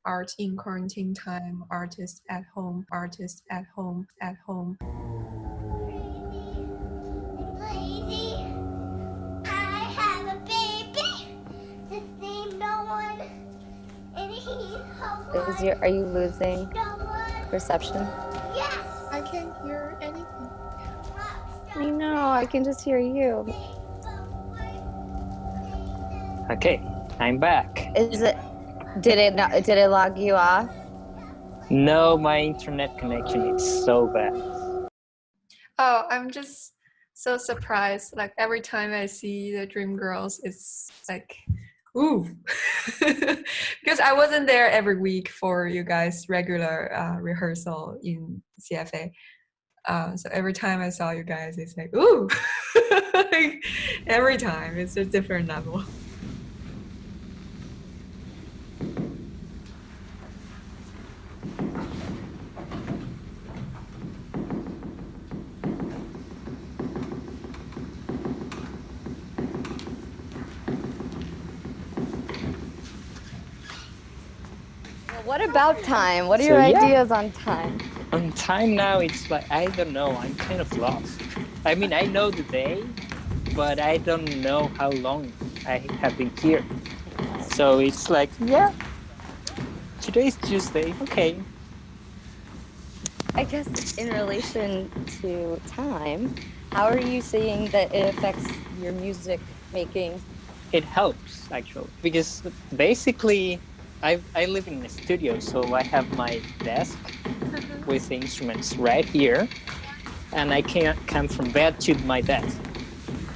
art in quarantine time, artist at home, artist at home, at home. Lazy. I have a baby. His name no one. And he's home. Are you losing No one. reception? Yes. I can't hear anything. I know, I can just hear you. Okay, I'm back. Did it log you off? No, my internet connection is so bad. Oh, I'm just so surprised. Like every time I see the Dream Girls, it's like, ooh. Because I wasn't there every week for you guys' regular rehearsal in CFA. So every time I saw you guys, it's like, ooh. Like, every time, it's a different level. Well, what about time? What are your ideas on time? On time now, it's like, I don't know, I'm kind of lost. I mean, I know the day, but I don't know how long I have been here. So it's like, yeah, today's Tuesday, okay. I guess in relation to time, how are you seeing that it affects your music making? It helps, actually, because basically, I live in a studio, so I have my desk with the instruments right here, and I can't come from bed to my desk.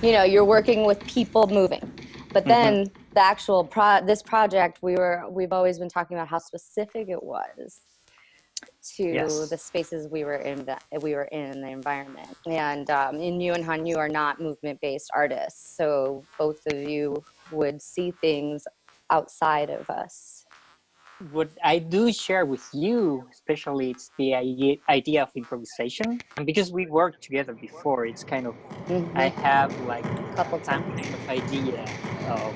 You know, you're working with people moving, but then the actual this project, we've always been talking about how specific it was to the spaces we were in the environment. And you and Hanyu are not movement-based artists, so both of you would see things outside of us. What I do share with you, especially, it's the idea of improvisation. And because we worked together before, it's kind of, I have like couple some times kind of idea of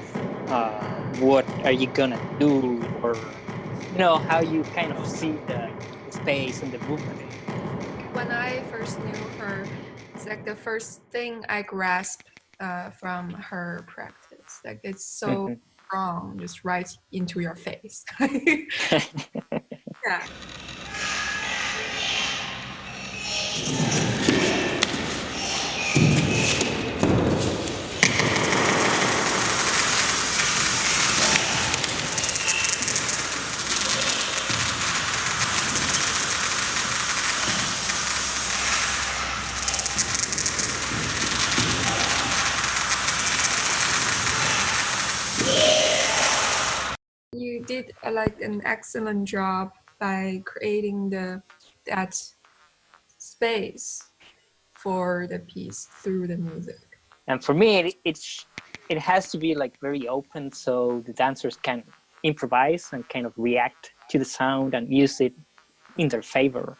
what are you gonna do, or how you kind of see the space and the movement. When I first knew her, it's like the first thing I grasped from her practice. Like it's so strong, just right into your face. Yeah. You did like an excellent job by creating that space for the piece through the music. And for me, it has to be like very open, so the dancers can improvise and kind of react to the sound and use it in their favor,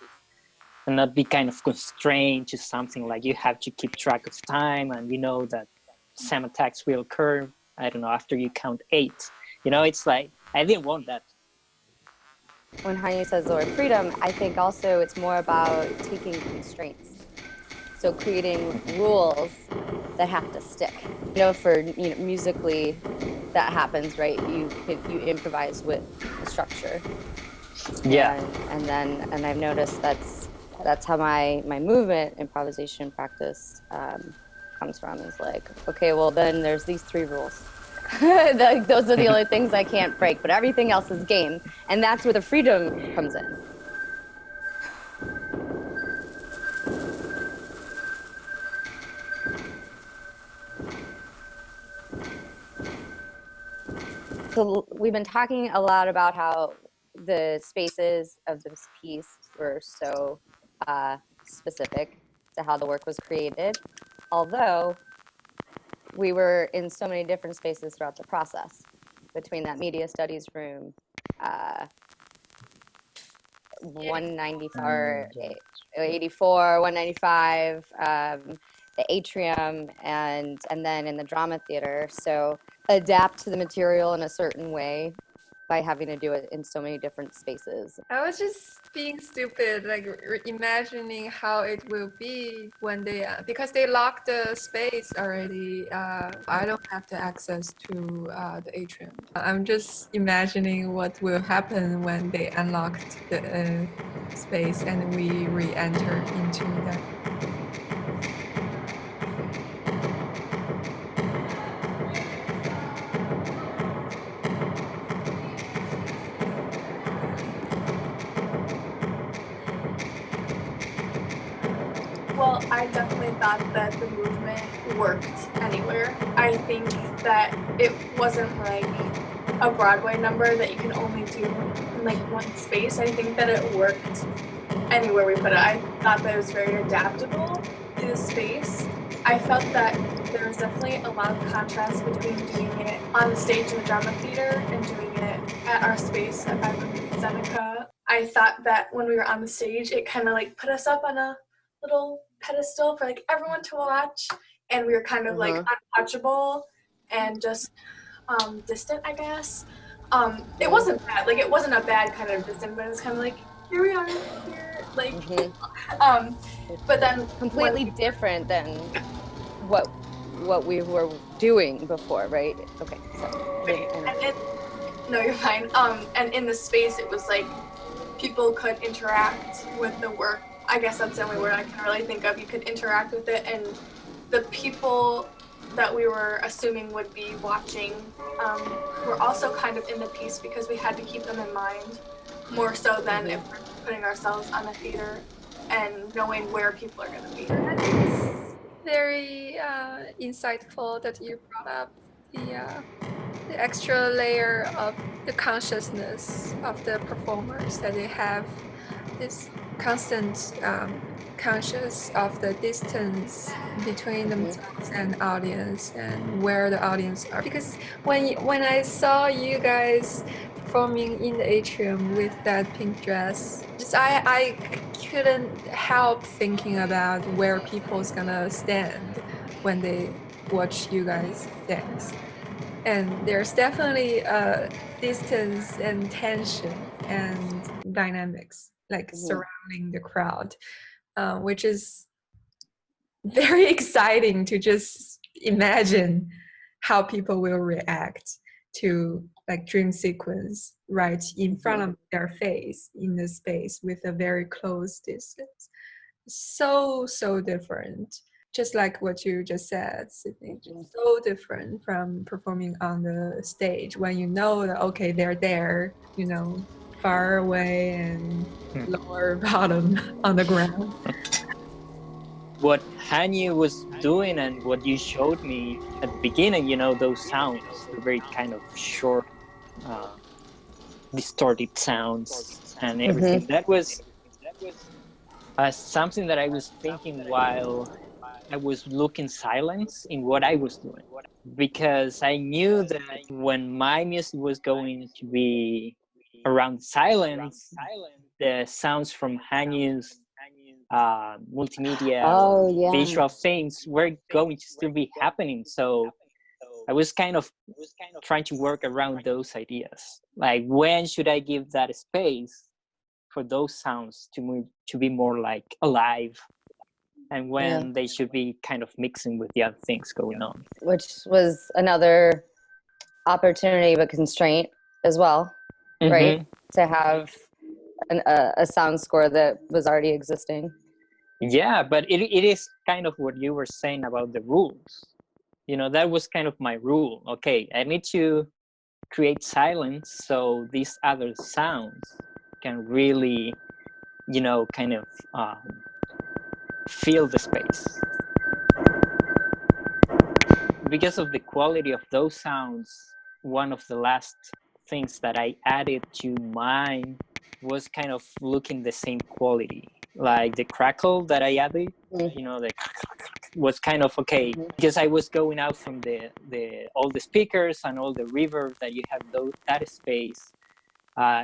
and not be kind of constrained to something like you have to keep track of time, and that some attacks will occur, I don't know, after you count 8. It's like, I didn't want that. When Hanyu says the word freedom, I think also it's more about taking constraints. So creating rules that have to stick. For musically, that happens, right? You improvise with the structure. Yeah. And I've noticed that's how my movement improvisation practice comes from. Is like, okay, well then there's these 3 rules. Those are the only things I can't break, but everything else is game, and that's where the freedom comes in. So we've been talking a lot about how the spaces of this piece were so specific to how the work was created, although we were in so many different spaces throughout the process, between that media studies room, 194, 84, 195, the atrium, and then in the drama theater. So adapt to the material in a certain way by having to do it in so many different spaces. I was just being stupid, like imagining how it will be when they, because they locked the space already. I don't have the access to the atrium. I'm just imagining what will happen when they unlocked the space and we re-enter into that. Well, I definitely thought that the movement worked anywhere. I think that it wasn't like a Broadway number that you can only do in like one space. I think that it worked anywhere we put it. I thought that it was very adaptable to the space. I felt that there was definitely a lot of contrast between doing it on the stage in the drama theater and doing it at our space at 500 Seneca. I thought that when we were on the stage, it kind of like put us up on a little pedestal for like everyone to watch, and we were kind of like untouchable and just distant, I guess. It wasn't bad, like it wasn't a bad kind of distant, but it was kind of like, here we are, here, like but then Completely different than what we were doing before, right? Okay, so no, you're fine. And in the space it was like people could interact with the work. I guess that's the only word I can really think of. You could interact with it, and the people that we were assuming would be watching were also kind of in the piece because we had to keep them in mind more so than if we're putting ourselves on a theater and knowing where people are going to be. It's very insightful that you brought up the extra layer of the consciousness of the performers, that they have this constant conscious of the distance between themselves and audience and where the audience are. Because when I saw you guys performing in the atrium with that pink dress, just I couldn't help thinking about where people's gonna stand when they watch you guys dance. And there's definitely a distance and tension and dynamics like surrounding the crowd, which is very exciting to just imagine how people will react to like dream sequence right in front of their face in the space with a very close distance. So different, just like what you just said, Sydney, just so different from performing on the stage when you know that, okay, they're there, you know, far away and lower bottom on the ground. What Hanyu was doing and what you showed me at the beginning, you know, those sounds, the very kind of short, distorted sounds and everything. That was something that I was thinking while I was looking silence in what I was doing, because I knew that when my music was going to be around silence, the sounds from Hanyu's multimedia visual things were going to still be happening. So I was kind of trying to work around those ideas. Like, when should I give that space for those sounds to be more like alive, and when they should be kind of mixing with the other things going on. Which was another opportunity but constraint as well, right? To have a sound score that was already existing. Yeah, but it is kind of what you were saying about the rules. You know, that was kind of my rule. Okay, I need to create silence so these other sounds can really, you know, kind of fill the space. Because of the quality of those sounds, one of the last things that I added to mine was kind of looking the same quality. Like the crackle that I added, you know, the was kind of okay, because I was going out from the all the speakers and all the reverb that you have that space.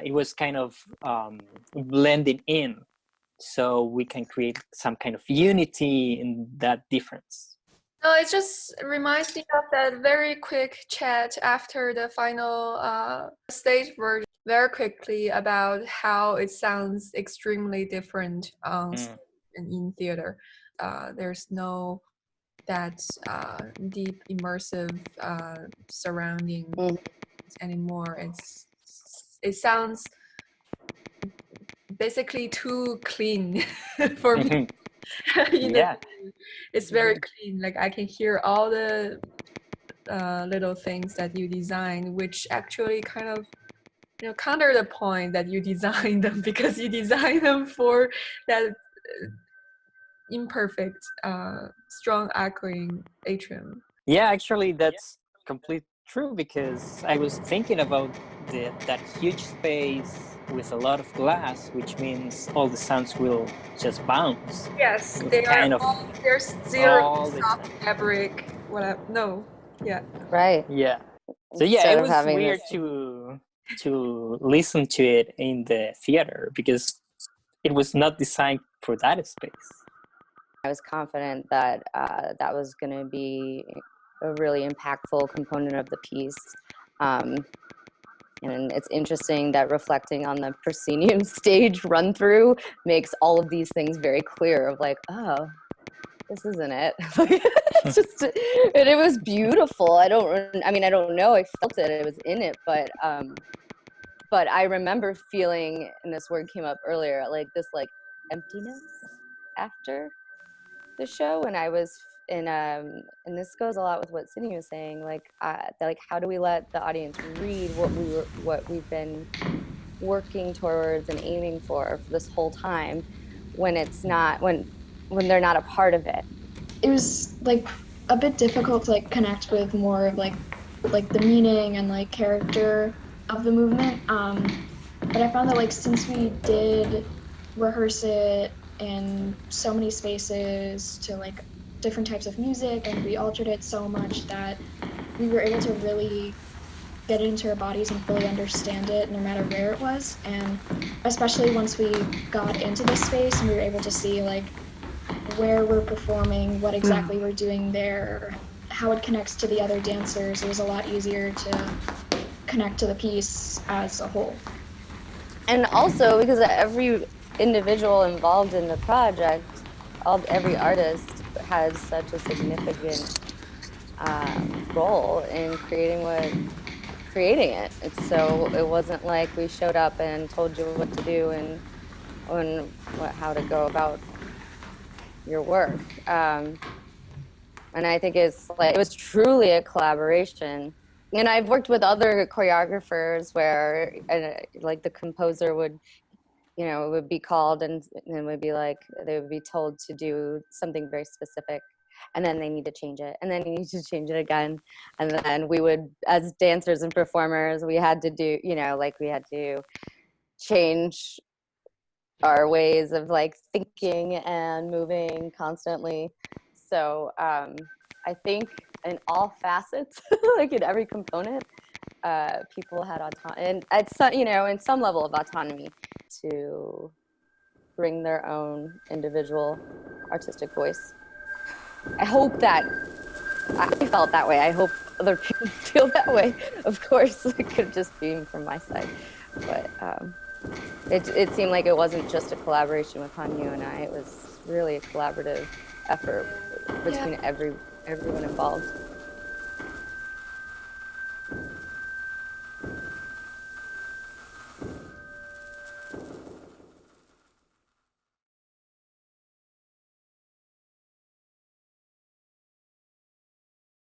It was kind of blending in, so we can create some kind of unity in that difference. No, it just reminds me of that very quick chat after the final stage version, very quickly about how it sounds extremely different on stage and in theater. There's no that deep immersive surrounding anymore. It sounds basically too clean for me. Yeah. It's very clean. Like I can hear all the little things that you design, which actually kind of counter the point that you design them because you design them for that imperfect, strong echoing atrium. Yeah, actually, that's complete true because I was thinking about that huge space with a lot of glass, which means all the sounds will just bounce Yes, they are kind of all. There's zero all the soft time. fabric. Whatever. No. Yeah. Right. Yeah. So yeah, Instead it of was having weird this, to listen to it in the theater because it was not designed for that space. I was confident that that was going to be a really impactful component of the piece. And it's interesting that reflecting on the proscenium stage run through makes all of these things very clear of like, oh, this isn't it. It's just, and it was beautiful. I don't know. I felt it. I was in it, but I remember feeling, and this word came up earlier, like this like emptiness after the show. And I was and this goes a lot with what Sydney was saying, like how do we let the audience read what we've been working towards and aiming for this whole time when it's not when they're not a part of it. It was like a bit difficult to like connect with more of like the meaning and like character of the movement. But I found that like since we did rehearse it in so many spaces to like different types of music, and we altered it so much that we were able to really get it into our bodies and fully understand it no matter where it was. And especially once we got into this space and we were able to see like where we're performing, what exactly we're doing there, how it connects to the other dancers, it was a lot easier to connect to the piece as a whole. And also because every individual involved in the project, every artist had such a significant role in creating it. So it wasn't like we showed up and told you what to do and how to go about your work. And I think it was truly a collaboration. And I've worked with other choreographers where like the composer would, would be called and would be like, they would be told to do something very specific. And then they need to change it. And then you need to change it again. And then we would, as dancers and performers, we had to do, we had to change our ways of like thinking and moving constantly. So I think in all facets, like in every component, people had autonomy, and at some, in some level of autonomy to bring their own individual artistic voice. I hope that I felt that way. I hope other people feel that way. Of course, it could just be from my side, but it seemed like it wasn't just a collaboration with Hanyu and I. It was really a collaborative effort between everyone involved.